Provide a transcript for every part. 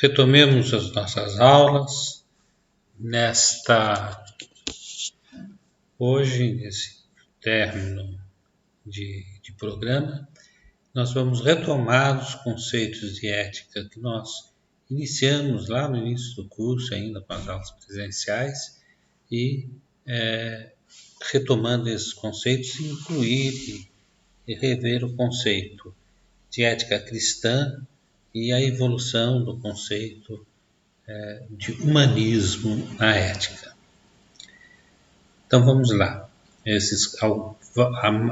Retomemos as nossas aulas hoje, nesse término de programa. Nós vamos retomar os conceitos de ética que nós iniciamos lá no início do curso, ainda com as aulas presenciais, e retomando esses conceitos, incluir e rever o conceito de ética cristã e a evolução do conceito de humanismo na ética. Então vamos lá.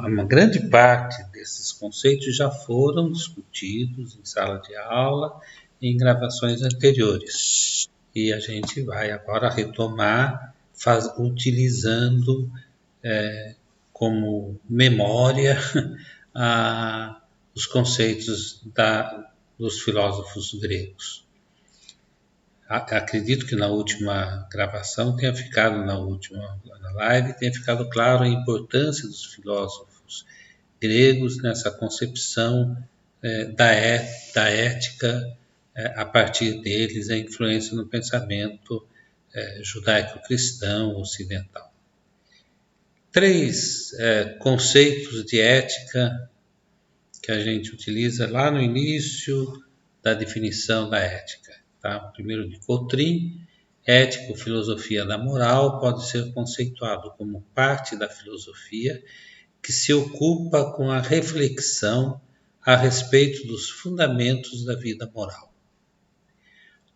Uma grande parte desses conceitos já foram discutidos em sala de aula, em gravações anteriores. E a gente vai agora retomar utilizando como memória os conceitos dos filósofos gregos. Acredito que na última gravação na live tenha ficado claro a importância dos filósofos gregos nessa concepção da ética, a partir deles a influência no pensamento judaico-cristão ocidental. 3 conceitos de ética que a gente utiliza lá no início da definição da ética. Tá? Primeiro de Coutrin, ética ou filosofia da moral pode ser conceituado como parte da filosofia que se ocupa com a reflexão a respeito dos fundamentos da vida moral.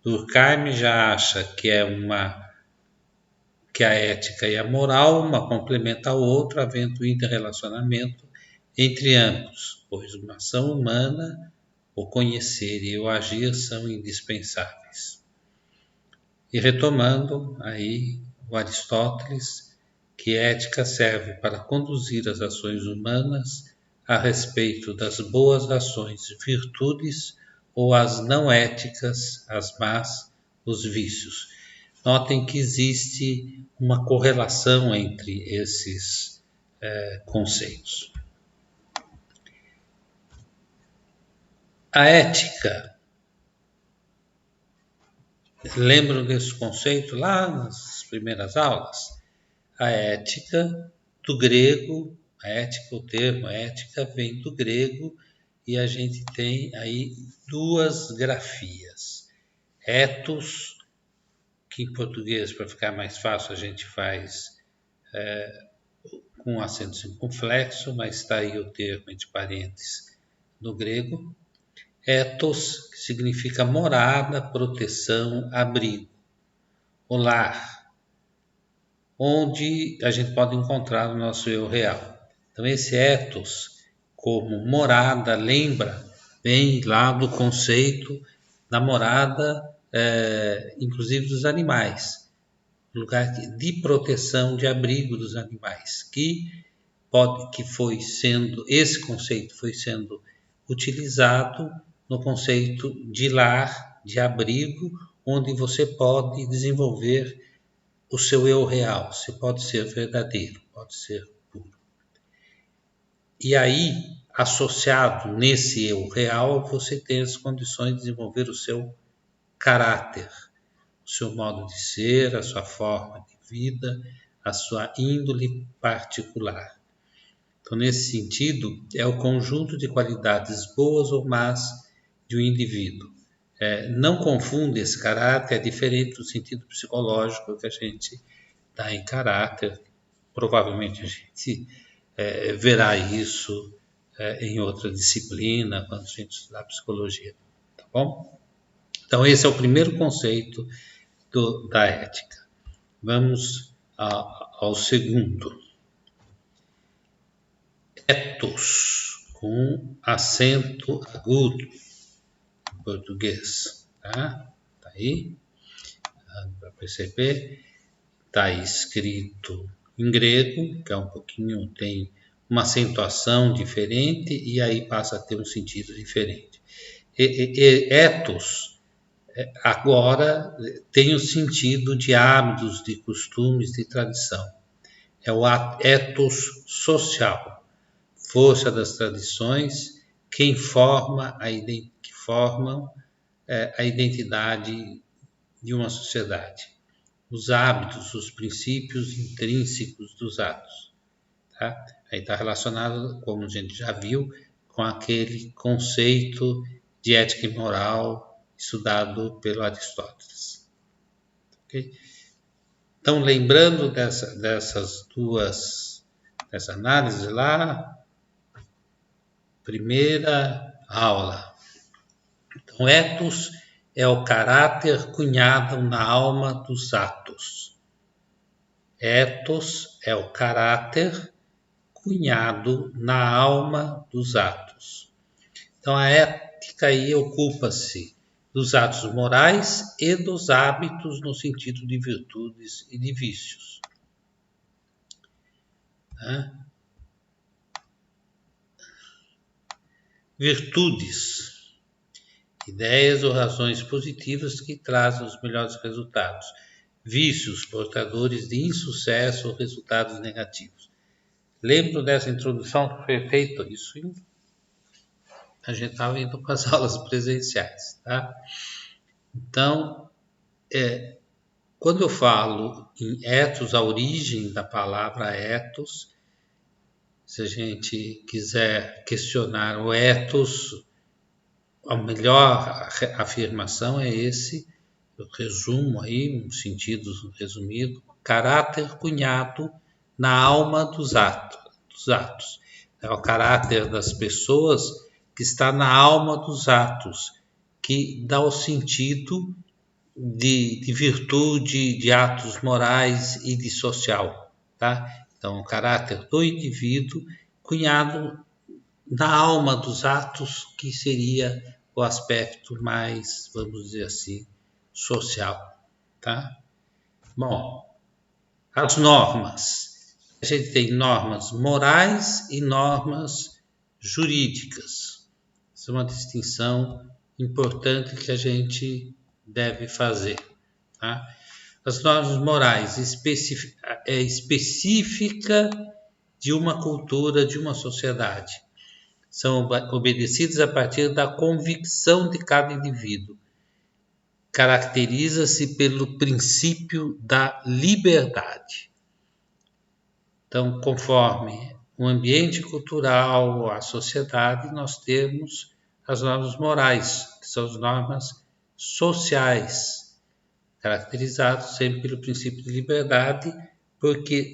Durkheim já acha que a ética e a moral uma complementa a outra, havendo interrelacionamento entre ambos, pois uma ação humana, o conhecer e o agir são indispensáveis. E retomando aí o Aristóteles, que ética serve para conduzir as ações humanas a respeito das boas ações, virtudes, ou as não éticas, as más, os vícios. Notem que existe uma correlação entre esses conceitos. A ética, lembram desse conceito lá nas primeiras aulas? A ética do grego, o termo ética vem do grego e a gente tem aí 2 grafias. Ethos, que em português, para ficar mais fácil, a gente faz com acento circunflexo, mas está aí o termo entre parênteses no grego. Ethos, que significa morada, proteção, abrigo, o lar, onde a gente pode encontrar o nosso eu real. Então esse ethos, como morada, vem lá do conceito da morada, inclusive dos animais, lugar de proteção, de abrigo dos animais, esse conceito foi sendo utilizado no conceito de lar, de abrigo, onde você pode desenvolver o seu eu real, você pode ser verdadeiro, pode ser puro. E aí, associado nesse eu real, você tem as condições de desenvolver o seu caráter, o seu modo de ser, a sua forma de vida, a sua índole particular. Então, nesse sentido, é o conjunto de qualidades boas ou más de um indivíduo. Não confunda esse caráter, é diferente do sentido psicológico que a gente dá em caráter. Provavelmente a gente verá isso em outra disciplina, quando a gente estudar psicologia. Tá bom? Então, esse é o primeiro conceito da ética. Vamos ao segundo. Ethos, com acento agudo, em português. Tá aí, para perceber. Está escrito em grego, que tem uma acentuação diferente e aí passa a ter um sentido diferente. Ethos agora tem o sentido de hábitos, de costumes, de tradição. É o ethos social, força das tradições, que formam a identidade de uma sociedade. Os hábitos, os princípios intrínsecos dos atos. Tá? Aí está relacionado, como a gente já viu, com aquele conceito de ética e moral estudado pelo Aristóteles. Okay? Então, lembrando dessas análises lá, primeira aula. Então, ethos é o caráter cunhado na alma dos atos. Ethos é o caráter cunhado na alma dos atos. Então, a ética aí ocupa-se dos atos morais e dos hábitos no sentido de virtudes e de vícios. Tá? Virtudes, ideias ou razões positivas que trazem os melhores resultados. Vícios, portadores de insucesso ou resultados negativos. Lembro dessa introdução que foi feita, isso a gente estava indo para as aulas presenciais, tá? Então, quando eu falo em ethos, a origem da palavra ethos, se a gente quiser questionar o ethos, a melhor afirmação é esse, eu resumo aí, um sentido resumido, caráter cunhado na alma dos atos. É o caráter das pessoas que está na alma dos atos, que dá o sentido de virtude, de atos morais e de social. Tá? Então, o caráter do indivíduo cunhado na alma dos atos, que seria o aspecto mais, vamos dizer assim, social. Tá? Bom, as normas. A gente tem normas morais e normas jurídicas. Essa é uma distinção importante que a gente deve fazer. Tá? As normas morais específica de uma cultura, de uma sociedade. São obedecidas a partir da convicção de cada indivíduo. Caracteriza-se pelo princípio da liberdade. Então, conforme o ambiente cultural, a sociedade, nós temos as normas morais, que são as normas sociais, caracterizadas sempre pelo princípio de liberdade, porque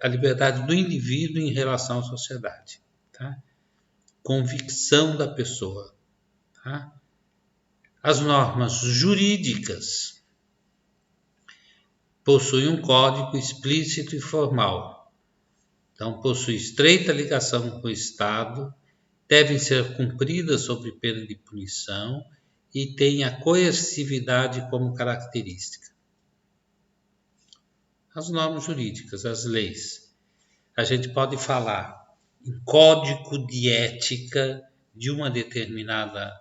a liberdade do indivíduo em relação à sociedade. Tá? Convicção da pessoa. Tá? As normas jurídicas possuem um código explícito e formal. Então, possui estreita ligação com o Estado, devem ser cumpridas sob pena de punição e têm a coercividade como característica. As normas jurídicas, as leis. A gente pode falar em código de ética de uma determinada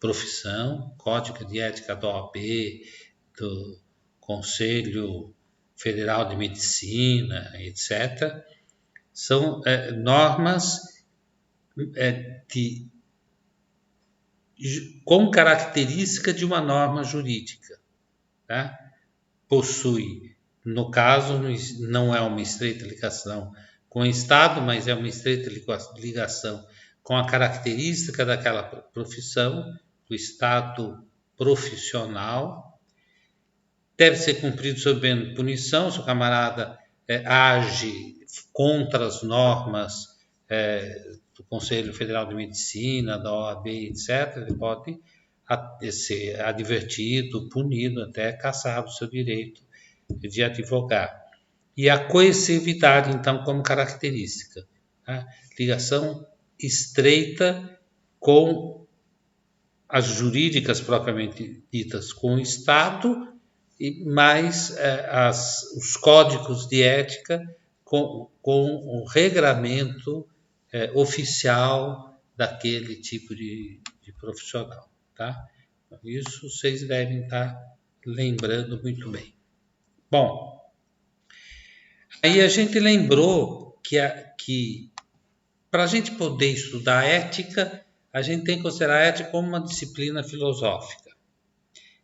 profissão, código de ética da OAB, do Conselho Federal de Medicina, etc. São normas com característica de uma norma jurídica. Tá? Possui, no caso, não é uma estreita ligação com o Estado, mas é uma estreita ligação com a característica daquela profissão, do estado profissional. Deve ser cumprido sob pena de punição, se o camarada age contra as normas do Conselho Federal de Medicina, da OAB, etc., ele pode ser advertido, punido, até cassado o seu direito de advogar. E a coercividade, então, como característica. Tá? Ligação estreita com as jurídicas propriamente ditas com o Estado, e mais os códigos de ética com o regramento oficial daquele tipo de profissional. Tá? Isso vocês devem estar lembrando muito bem. Bom, aí a gente lembrou que para a gente poder estudar ética, a gente tem que considerar a ética como uma disciplina filosófica.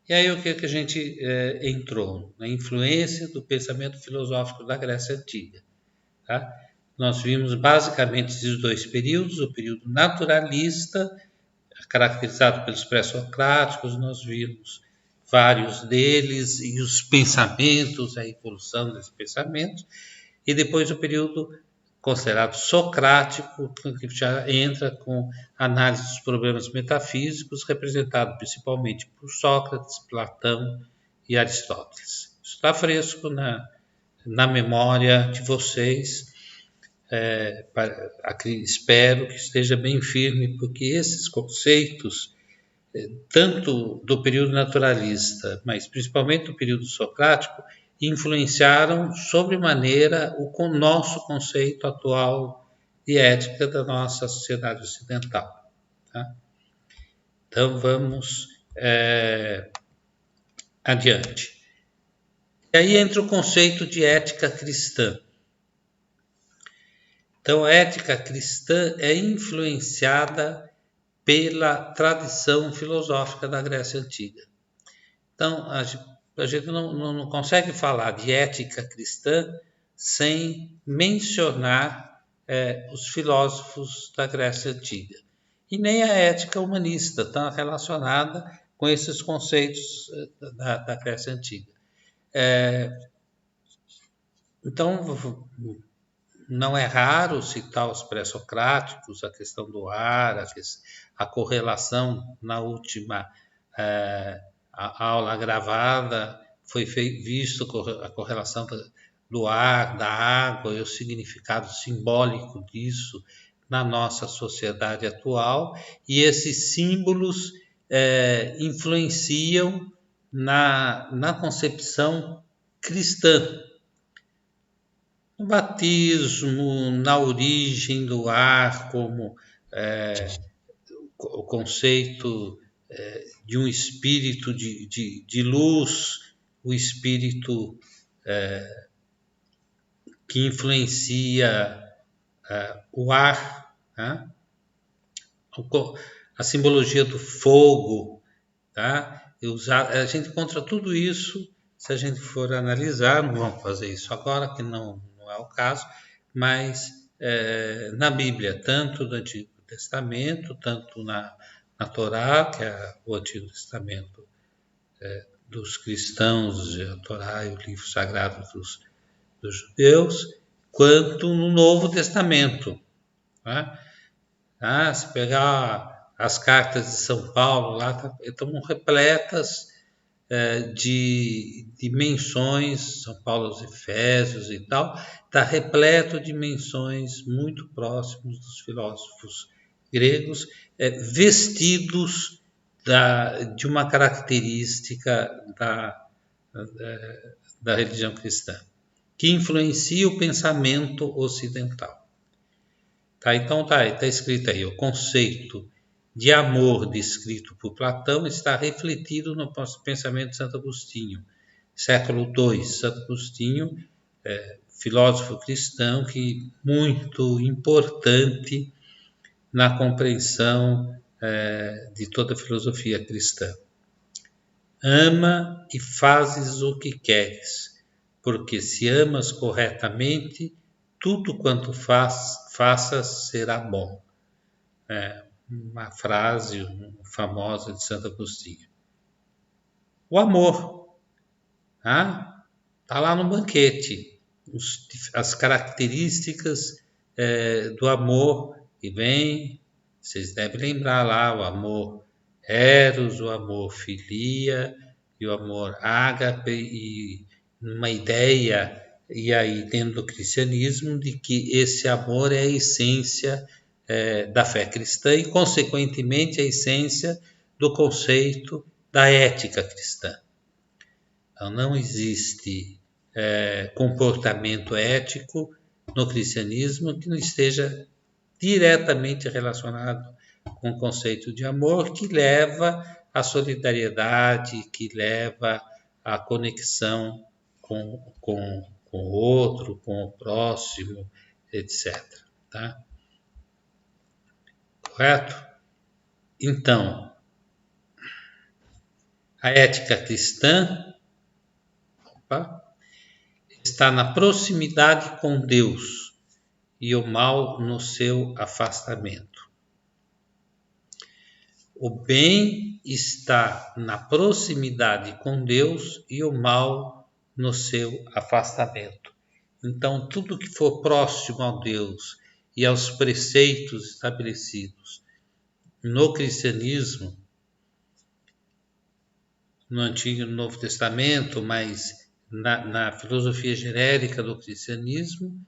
E aí o que a gente entrou? Na influência do pensamento filosófico da Grécia Antiga. Tá? Nós vimos basicamente esses dois períodos, o período naturalista, caracterizado pelos pré-socráticos, nós vimos vários deles e os pensamentos, a evolução desses pensamentos, e depois o período considerado socrático, que já entra com análise dos problemas metafísicos, representado principalmente por Sócrates, Platão e Aristóteles. Isso está fresco na memória de vocês. Espero que esteja bem firme, porque esses conceitos, tanto do período naturalista, mas principalmente do período socrático, influenciaram sobremaneira o nosso conceito atual de ética da nossa sociedade ocidental. Tá? Então vamos adiante. E aí entra o conceito de ética cristã. Então, a ética cristã é influenciada pela tradição filosófica da Grécia Antiga. Então, a gente não consegue falar de ética cristã sem mencionar os filósofos da Grécia Antiga. E nem a ética humanista, está relacionada com esses conceitos da Grécia Antiga. Então, não é raro citar os pré-socráticos, a questão do ar, a correlação na última a aula gravada, foi visto a correlação do ar, da água e o significado simbólico disso na nossa sociedade atual, e esses símbolos influenciam na concepção cristã. No batismo, na origem do ar, como o conceito de um espírito de luz, o espírito que influencia o ar, né? A simbologia do fogo, tá? A gente encontra tudo isso, se a gente for analisar, não vamos fazer isso agora, que não é o caso, mas na Bíblia, tanto no Antigo Testamento, tanto na Torá, que é o Antigo Testamento dos cristãos, a Torá e o livro sagrado dos judeus, quanto no Novo Testamento. Né? Se pegar as cartas de São Paulo, lá estão repletas de menções, São Paulo aos Efésios e tal, está repleto de menções muito próximas dos filósofos gregos, vestidos de uma característica da religião cristã, que influencia o pensamento ocidental. Tá, então está escrito aí, o conceito de amor descrito por Platão está refletido no pensamento de Santo Agostinho, século II. Santo Agostinho, filósofo cristão, que muito importante na compreensão de toda a filosofia cristã. Ama e fazes o que queres, porque se amas corretamente, tudo quanto faças será bom. Uma frase famosa de Santo Agostinho. O amor, está lá no banquete, as características do amor que vem, vocês devem lembrar lá, o amor eros, o amor filia e o amor ágape, e uma ideia, e aí dentro do cristianismo, de que esse amor é a essência da fé cristã e, consequentemente, a essência do conceito da ética cristã. Então, não existe comportamento ético no cristianismo que não esteja diretamente relacionado com o conceito de amor, que leva à solidariedade, que leva à conexão com o outro, com o próximo, etc. Tá? Correto? Então, a ética cristã está na proximidade com Deus e o mal no seu afastamento. O bem está na proximidade com Deus e o mal no seu afastamento. Então, tudo que for próximo a Deus e aos preceitos estabelecidos no cristianismo, no Antigo e no Novo Testamento, mas na filosofia genérica do cristianismo,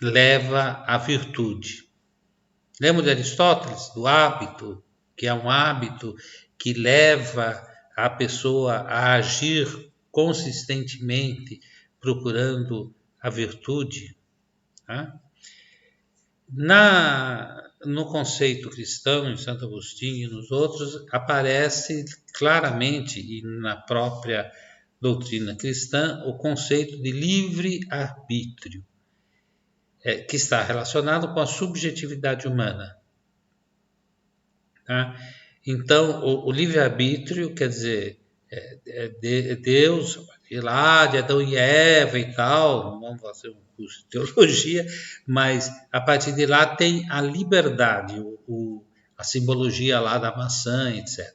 leva à virtude. Lembra de Aristóteles, do hábito, que é um hábito que leva a pessoa a agir consistentemente procurando a virtude? Tá? No conceito cristão, em Santo Agostinho e nos outros, aparece claramente, e na própria doutrina cristã, o conceito de livre-arbítrio, que está relacionado com a subjetividade humana. Tá? Então, o livre-arbítrio, quer dizer, Deus, lá de Adão e Eva e tal, não vamos fazer um curso de teologia, mas a partir de lá tem a liberdade, a simbologia lá da maçã, etc.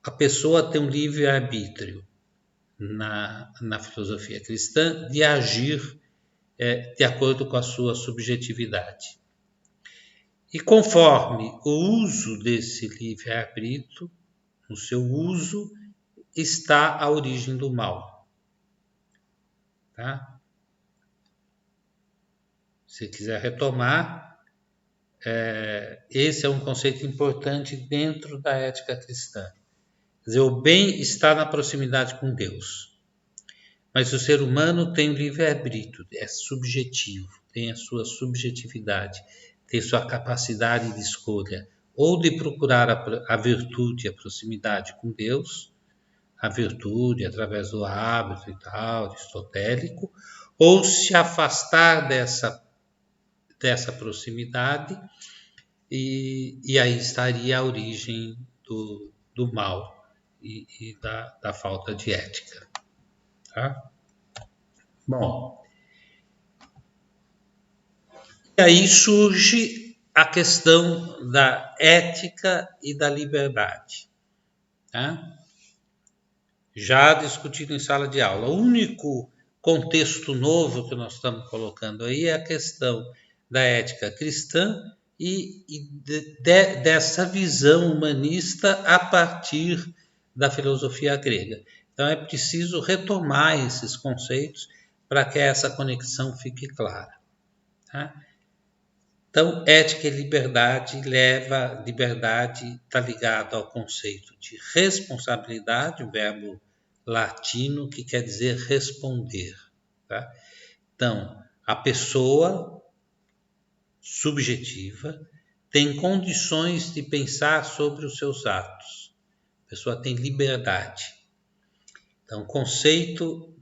A pessoa tem um livre-arbítrio na filosofia cristã de agir de acordo com a sua subjetividade. E conforme o uso desse livre-arbítrio, no seu uso, está a origem do mal. Tá? Se quiser retomar, esse é um conceito importante dentro da ética cristã. Quer dizer, o bem está na proximidade com Deus. Mas o ser humano tem o livre-arbítrio, é subjetivo, tem a sua subjetividade, tem sua capacidade de escolha, ou de procurar a virtude, a proximidade com Deus, a virtude através do hábito e tal, aristotélico, ou se afastar dessa proximidade, e aí estaria a origem do mal e da falta de ética. Tá? Bom, e aí surge a questão da ética e da liberdade. Tá? Já discutido em sala de aula. O único contexto novo que nós estamos colocando aí é a questão da ética cristã e dessa visão humanista a partir da filosofia grega. Então é preciso retomar esses conceitos para que essa conexão fique clara. Tá? Então, ética e liberdade liberdade está ligado ao conceito de responsabilidade, o verbo latino que quer dizer responder. Tá? Então, a pessoa subjetiva tem condições de pensar sobre os seus atos. A pessoa tem liberdade. Então, o conceito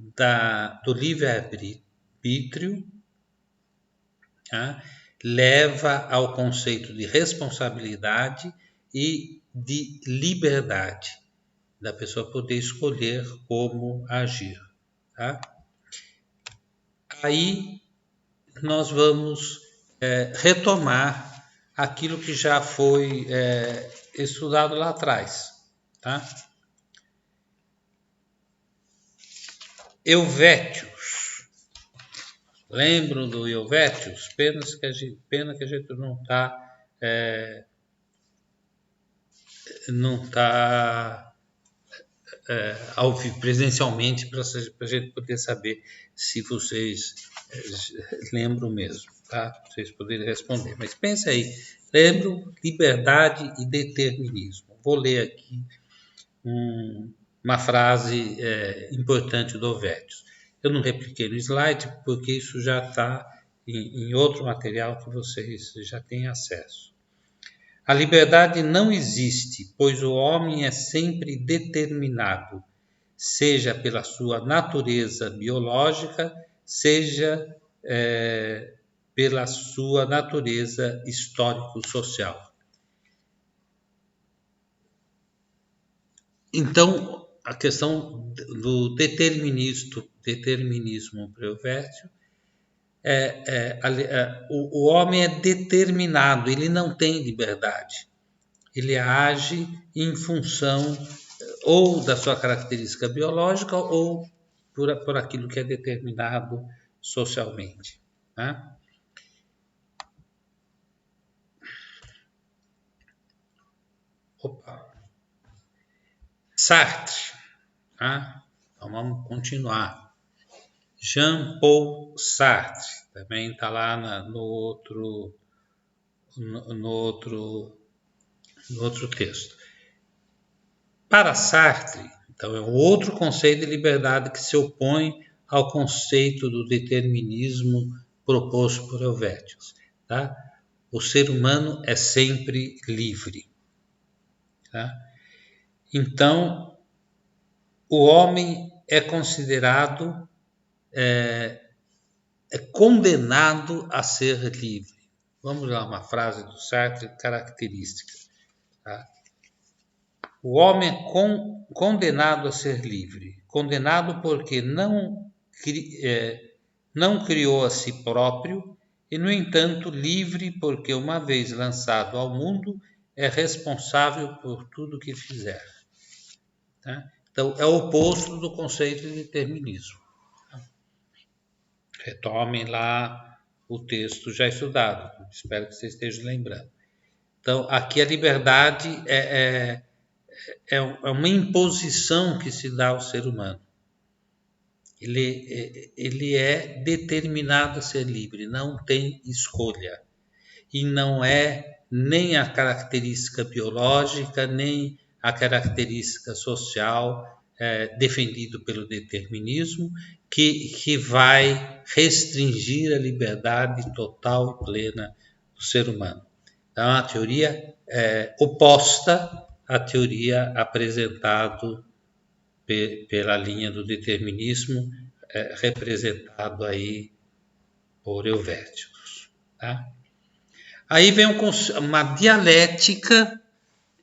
do livre-arbítrio leva ao conceito de responsabilidade e de liberdade, da pessoa poder escolher como agir. Tá? Aí nós vamos retomar aquilo que já foi estudado lá atrás. Tá? Helvétios. Lembram do Helvétios? Pena que a gente não está presencialmente para a gente poder saber se vocês lembram mesmo, tá? Vocês poderem responder. Mas pense aí, lembro liberdade e determinismo. Vou ler aqui uma frase importante do Helvétios. Eu não repliquei no slide porque isso já está em outro material que vocês já têm acesso. A liberdade não existe, pois o homem é sempre determinado, seja pela sua natureza biológica, seja pela sua natureza histórico-social. Então, a questão do determinismo pré-Helvétio o homem é determinado, ele não tem liberdade. Ele age em função ou da sua característica biológica ou por aquilo que é determinado socialmente. Né? Sartre. Tá? Então vamos continuar. Jean-Paul Sartre, também está lá no outro texto. Para Sartre, então é um outro conceito de liberdade que se opõe ao conceito do determinismo proposto por Helvétios. Tá? O ser humano é sempre livre. Tá? Então, o homem é considerado é condenado a ser livre. Vamos lá, uma frase do Sartre característica. Tá? O homem é condenado a ser livre. Condenado porque não criou a si próprio e, no entanto, livre porque, uma vez lançado ao mundo, é responsável por tudo que fizer. Tá? Então, é o oposto do conceito de determinismo. Retomem lá o texto já estudado, espero que vocês estejam lembrando. Então, aqui a liberdade é uma imposição que se dá ao ser humano. Ele é determinado a ser livre, não tem escolha. E não é nem a característica biológica, nem a característica social defendido pelo determinismo, que vai restringir a liberdade total e plena do ser humano. Então, é uma teoria oposta à teoria apresentada pela linha do determinismo, representado aí por Helvétios. Tá? Aí vem uma dialética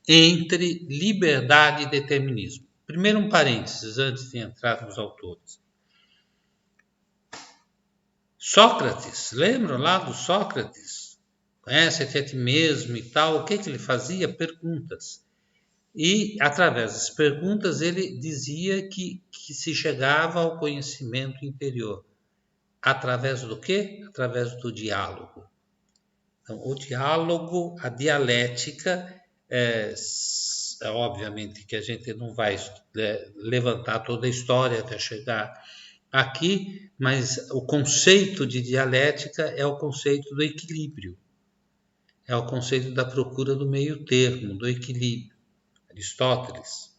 entre liberdade e determinismo. Primeiro um parênteses, antes de entrar nos autores. Sócrates, lembram lá do Sócrates? Conhece-te a ti mesmo e tal. O que ele fazia? Perguntas. E, através das perguntas, ele dizia que se chegava ao conhecimento interior. Através do quê? Através do diálogo. Então, o diálogo, a dialética, obviamente que a gente não vai levantar toda a história até chegar aqui, mas o conceito de dialética é o conceito do equilíbrio, é o conceito da procura do meio termo, do equilíbrio. Aristóteles,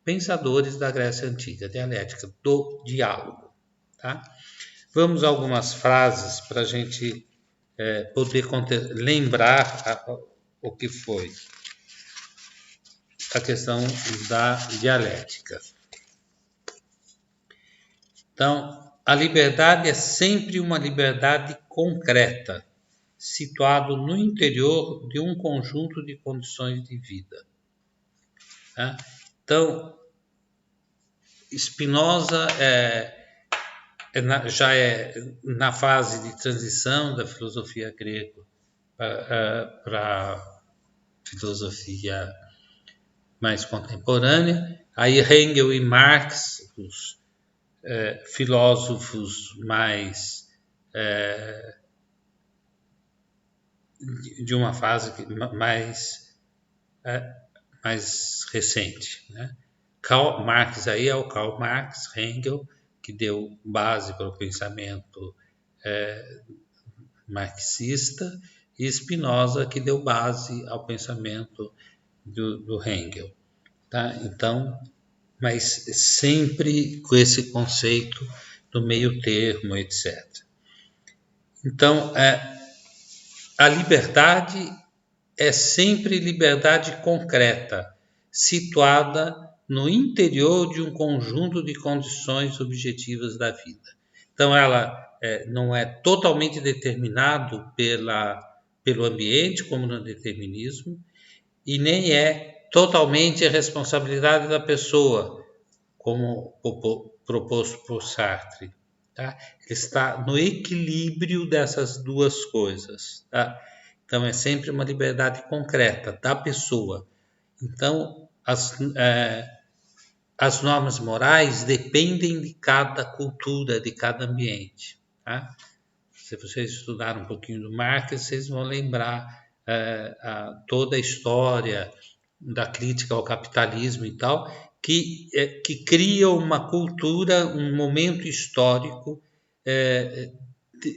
pensadores da Grécia Antiga, dialética do diálogo. Tá? Vamos a algumas frases para a gente poder lembrar o que foi a questão da dialética. Então, a liberdade é sempre uma liberdade concreta, situado no interior de um conjunto de condições de vida. Tá? Então, Spinoza já é na fase de transição da filosofia grega para a filosofia mais contemporânea. Aí Hegel e Marx, os filósofos mais de uma fase mais recente, né? Karl Marx aí é o Karl Marx, Hegel, que deu base para o pensamento marxista, e Spinoza, que deu base ao pensamento do Hegel. Tá? Então, mas sempre com esse conceito do meio termo, etc. Então, a liberdade é sempre liberdade concreta, situada no interior de um conjunto de condições objetivas da vida. Então, ela não é totalmente determinado pelo ambiente, como no determinismo, e nem é totalmente a responsabilidade da pessoa, como proposto por Sartre. Tá? Ele está no equilíbrio dessas duas coisas. Tá? Então, é sempre uma liberdade concreta da pessoa. Então, as normas morais dependem de cada cultura, de cada ambiente. Tá? Se vocês estudarem um pouquinho do Marx, vocês vão lembrar toda a história da crítica ao capitalismo e tal, que cria uma cultura, um momento histórico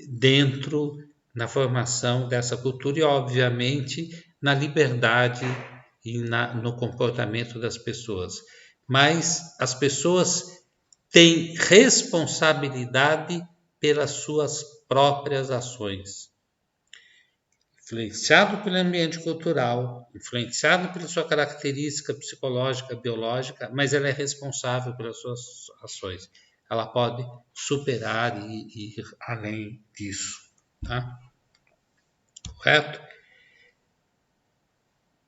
dentro na formação dessa cultura e, obviamente, na liberdade e no comportamento das pessoas. Mas as pessoas têm responsabilidade pelas suas próprias ações. Influenciado pelo ambiente cultural, influenciado pela sua característica psicológica, biológica, mas ela é responsável pelas suas ações. Ela pode superar e ir além disso. Tá? Correto?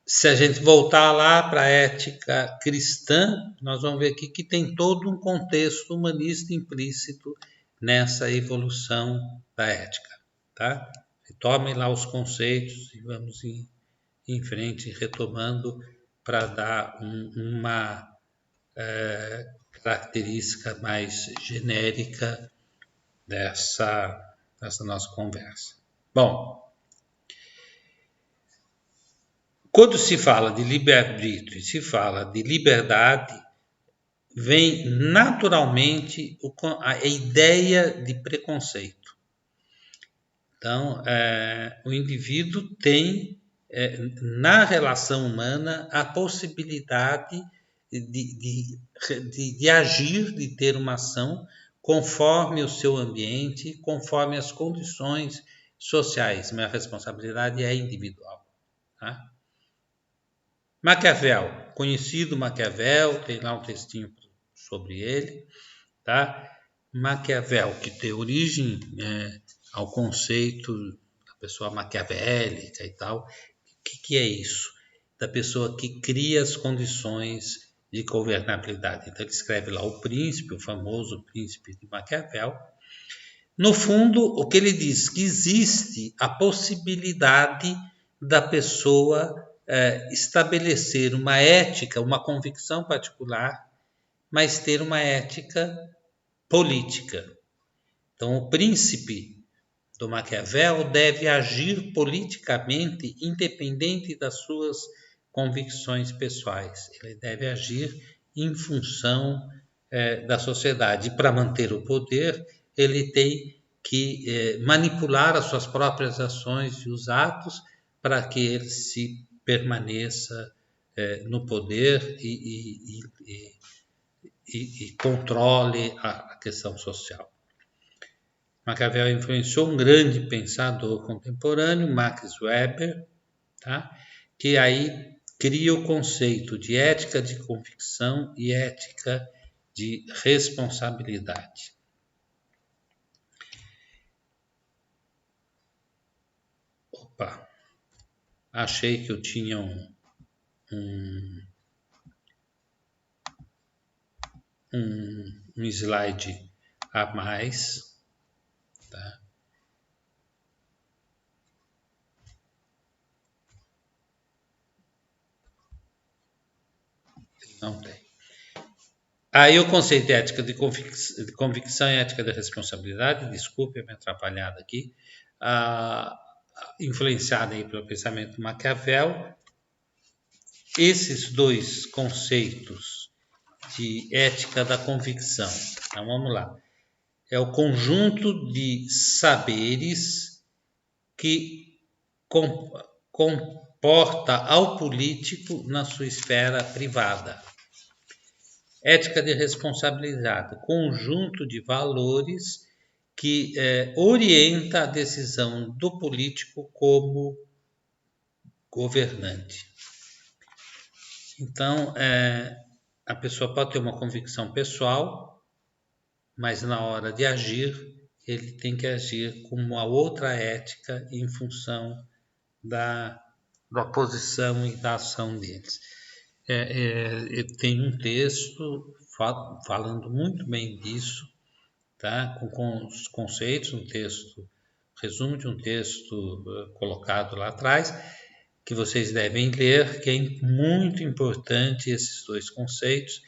Se a gente voltar lá para a ética cristã, nós vamos ver aqui que tem todo um contexto humanista implícito nessa evolução da ética. Tá? Retomem lá os conceitos e vamos em frente, retomando para dar uma característica mais genérica dessa nossa conversa. Bom, quando se fala de livre-arbítrio e se fala de liberdade, vem naturalmente a ideia de preconceito. Então, o indivíduo tem, na relação humana, a possibilidade de agir, de ter uma ação conforme o seu ambiente, conforme as condições sociais, mas a responsabilidade é individual. Tá? Maquiavel, conhecido Maquiavel, tem lá um textinho sobre ele, tá? Maquiavel, que tem origem ao conceito da pessoa maquiavélica e tal. O que é isso? Da pessoa que cria as condições de governabilidade. Então ele escreve lá o Príncipe, o famoso Príncipe de Maquiavel. No fundo, o que ele diz? Que existe a possibilidade da pessoa estabelecer uma ética, uma convicção particular, mas ter uma ética política. Então, o príncipe do Maquiavel deve agir politicamente independente das suas convicções pessoais. Ele deve agir em função da sociedade. E para manter o poder, ele tem que manipular as suas próprias ações e os atos para que ele se permaneça no poder e controle a questão social. Maquiavel influenciou um grande pensador contemporâneo, Max Weber, tá? Que aí cria o conceito de ética de convicção e ética de responsabilidade. Opa, achei que eu tinha um slide a mais, tá? Não tem. Aí o conceito de ética de convicção e ética da responsabilidade, desculpe a minha atrapalhada aqui, influenciada aí pelo pensamento Maquiavel. Esses dois conceitos de ética da convicção, então vamos lá, é o conjunto de saberes que comporta ao político na sua esfera privada. Ética de responsabilidade, conjunto de valores que orienta a decisão do político como governante. Então, a pessoa pode ter uma convicção pessoal, mas na hora de agir, ele tem que agir como uma outra ética em função da posição e da ação deles. Tem um texto falando muito bem disso, tá? Com os conceitos, resumo de um texto colocado lá atrás, que vocês devem ler, que é muito importante esses dois conceitos,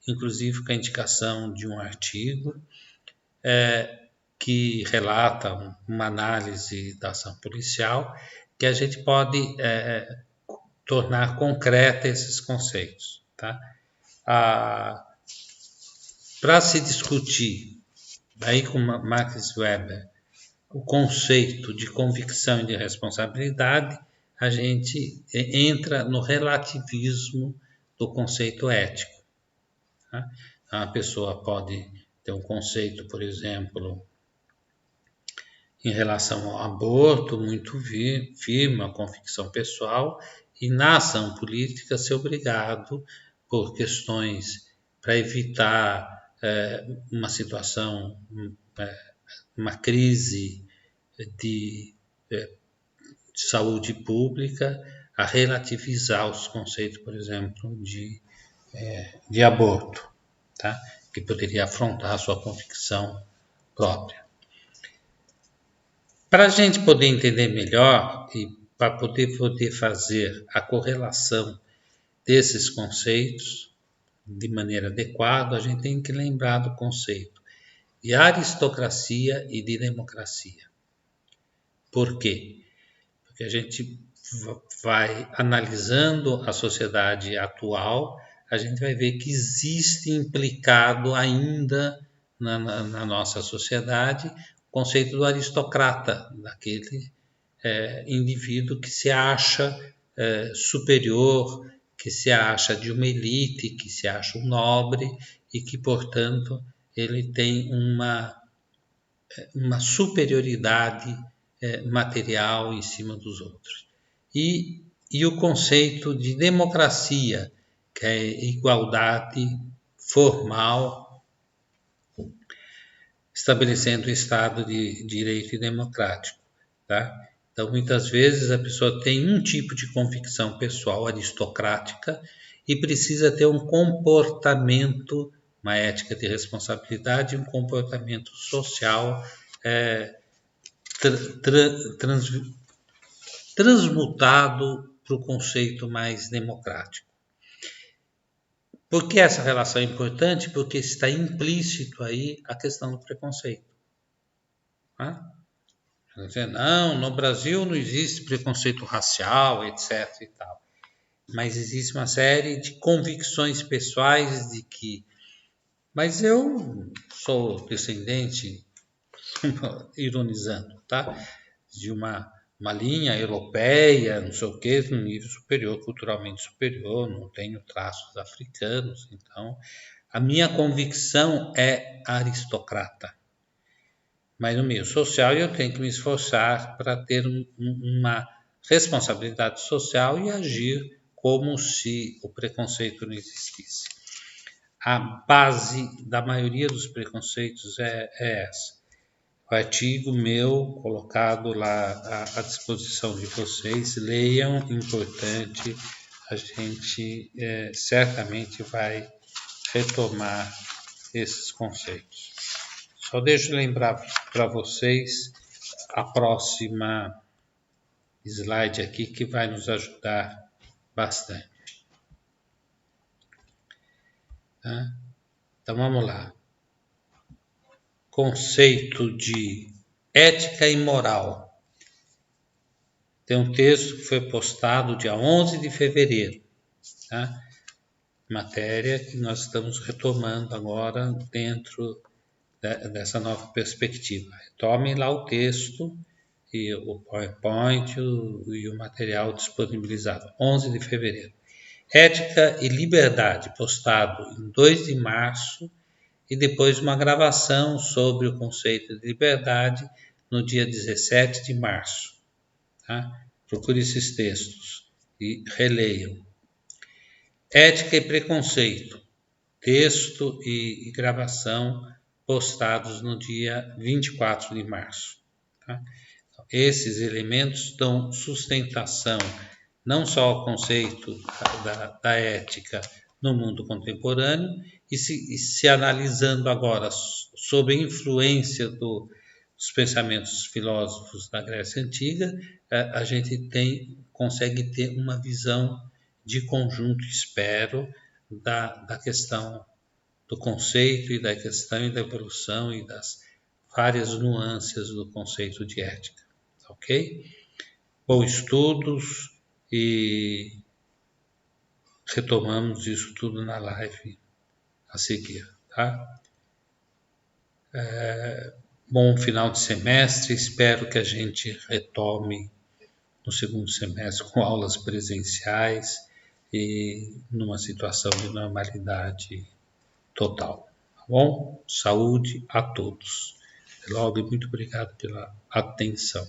inclusive com a indicação de um artigo que relata uma análise da ação policial, que a gente pode tornar concreta esses conceitos. Tá? Para se discutir, aí com Max Weber, o conceito de convicção e de responsabilidade, a gente entra no relativismo do conceito ético. Tá? A pessoa pode ter um conceito, por exemplo, em relação ao aborto, muito firme, uma convicção pessoal, e na ação política ser obrigado, por questões para evitar uma situação, uma crise de saúde pública, a relativizar os conceitos, por exemplo, de aborto, tá? Que poderia afrontar a sua convicção própria. Para a gente poder entender melhor e para poder fazer a correlação desses conceitos de maneira adequada, a gente tem que lembrar do conceito de aristocracia e de democracia. Por quê? Porque a gente vai analisando a sociedade atual, a gente vai ver que existe implicado ainda na nossa sociedade o conceito do aristocrata, daquele indivíduo que se acha superior, que se acha de uma elite, que se acha um nobre e que, portanto, ele tem uma superioridade material em cima dos outros. E o conceito de democracia, que é igualdade formal, estabelecendo o Estado de direito e democrático. Tá? Então, muitas vezes a pessoa tem um tipo de convicção pessoal aristocrática e precisa ter um comportamento, uma ética de responsabilidade, um comportamento social transmutado para o conceito mais democrático. Por que essa relação é importante? Porque está implícito aí a questão do preconceito. Tá? Não, no Brasil não existe preconceito racial, etc. e tal. Mas existe uma série de convicções pessoais de que... Mas eu sou descendente, ironizando, tá? De uma linha europeia, não sei o que, no nível superior, culturalmente superior, não tenho traços africanos, então a minha convicção é aristocrata. Mas no meio social eu tenho que me esforçar para ter uma responsabilidade social e agir como se o preconceito não existisse. A base da maioria dos preconceitos é essa. O artigo meu colocado lá à disposição de vocês, leiam, importante, a gente certamente vai retomar esses conceitos. Só deixo lembrar para vocês a próxima slide aqui que vai nos ajudar bastante. Tá? Então vamos lá. Conceito de ética e moral. Tem um texto que foi postado dia 11 de fevereiro. Tá? Matéria que nós estamos retomando agora dentro dessa nova perspectiva. Tomem lá o texto e o PowerPoint e o material disponibilizado. 11 de fevereiro. Ética e liberdade, postado em 2 de março, e depois uma gravação sobre o conceito de liberdade no dia 17 de março. Tá? Procure esses textos e releiam. Ética e preconceito, texto e gravação postados no dia 24 de março. Tá? Então, esses elementos dão sustentação não só ao conceito da ética no mundo contemporâneo, e se analisando agora sob a influência dos pensamentos filósofos da Grécia Antiga, a gente consegue ter uma visão de conjunto, espero, da questão do conceito e da questão e da evolução e das várias nuances do conceito de ética. Ok? Bons estudos e retomamos isso tudo na live a seguir, tá? Bom final de semestre, espero que a gente retome no segundo semestre com aulas presenciais e numa situação de normalidade total, tá bom? Saúde a todos. Até logo e muito obrigado pela atenção.